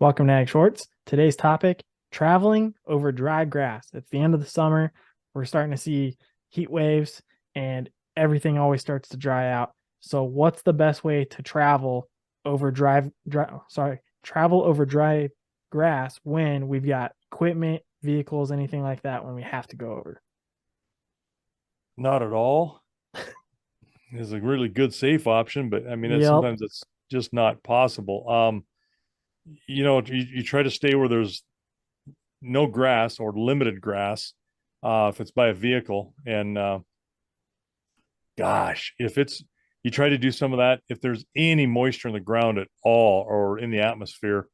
Welcome to Ag Shorts. Today's topic, traveling over dry grass. It's the end of the summer. We're starting to see heat waves and everything always starts to dry out. So what's the best way to travel over travel over dry grass when we've got equipment, vehicles, anything like that when we have to go over? Not at all is a really good safe option, but I mean, Yep. sometimes it's just not possible. You try to stay where there's no grass or limited grass, if it's by a vehicle. And gosh, if it's you try to do some of that, if there's any moisture in the ground at all or in the atmosphere,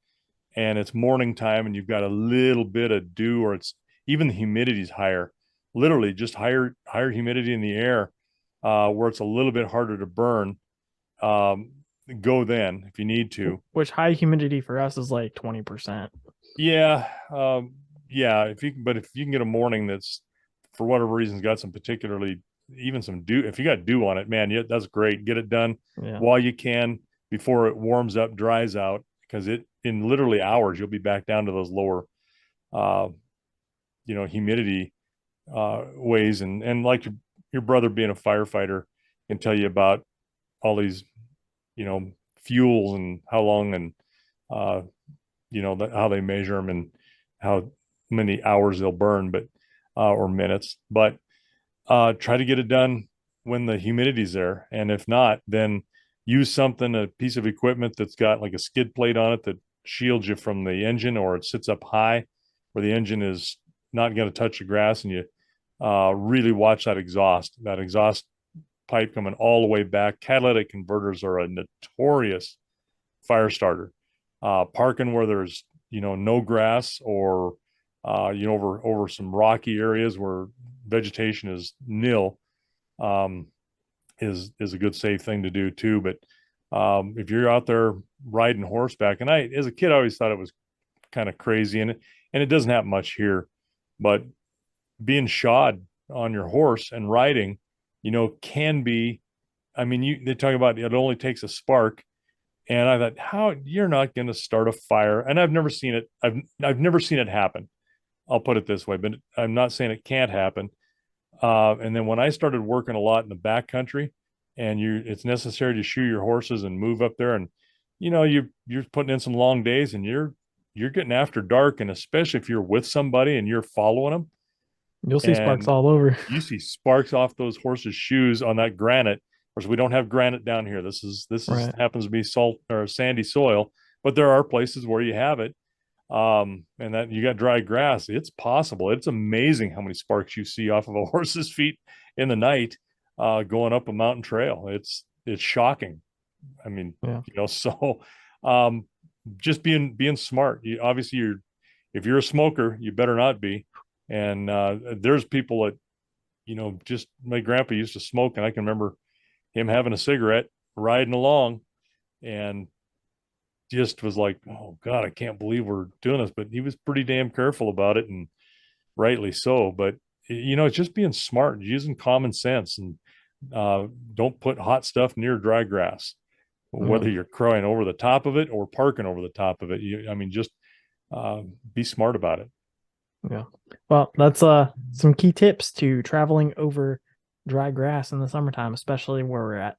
and it's morning time and you've got a little bit of dew, or it's even the humidity's higher, literally just higher humidity in the air, where it's a little bit harder to burn. um, Go then if you need to. Which high humidity for us is like 20%. Yeah, yeah. But if you can get a morning that's for whatever reason's got some particularly even some dew, if you got dew on it, man, yeah, that's great. Get it done Yeah. while you can before it warms up, dries out, because it in literally hours you'll be back down to those lower, uh, humidity ways. And like your brother being a firefighter can tell you about all these, fuels and how long and uh, how they measure them and how many hours they'll burn, but or minutes. But try to get it done when the humidity's there, and if not, then use a piece of equipment that's got like a skid plate on it that shields you from the engine, or it sits up high where the engine is not going to touch the grass, and you really watch that exhaust pipe coming all the way back. Catalytic converters are a notorious fire starter. Parking where there's no grass, or over some rocky areas where vegetation is nil, um, is a good safe thing to do too. But if you're out there riding horseback, and I as a kid I always thought it was kind of crazy, and it doesn't happen much here, but being shod on your horse and riding, can be. I mean, they talk about it only takes a spark, and I thought, how you're not going to start a fire? And I've never seen it. I've never seen it happen. I'll put it this way, but I'm not saying it can't happen. And then when I started working a lot in the backcountry, and it's necessary to shoe your horses and move up there, and you're putting in some long days, and you're getting after dark, and especially if you're with somebody and you're following them, You'll see sparks and all over. you see sparks off those horses' shoes on that granite. Of course, we don't have granite down here. This is Right. happens to be salt or sandy soil, but there are places where you have it. And that you got dry grass. It's possible. It's amazing how many sparks you see off of a horse's feet in the night, going up a mountain trail. It's shocking. I mean, Yeah. so um, just being smart. Obviously if you're a smoker, you better not be. And there's people that, just my grandpa used to smoke, and I can remember him having a cigarette, riding along, and just was like, oh God, I can't believe we're doing this. But he was pretty damn careful about it, and rightly so. But it's just being smart, using common sense, and don't put hot stuff near dry grass, Yeah. whether you're crawling over the top of it or parking over the top of it. I mean, just be smart about it. Yeah. Well, that's some key tips to traveling over dry grass in the summertime, especially where we're at.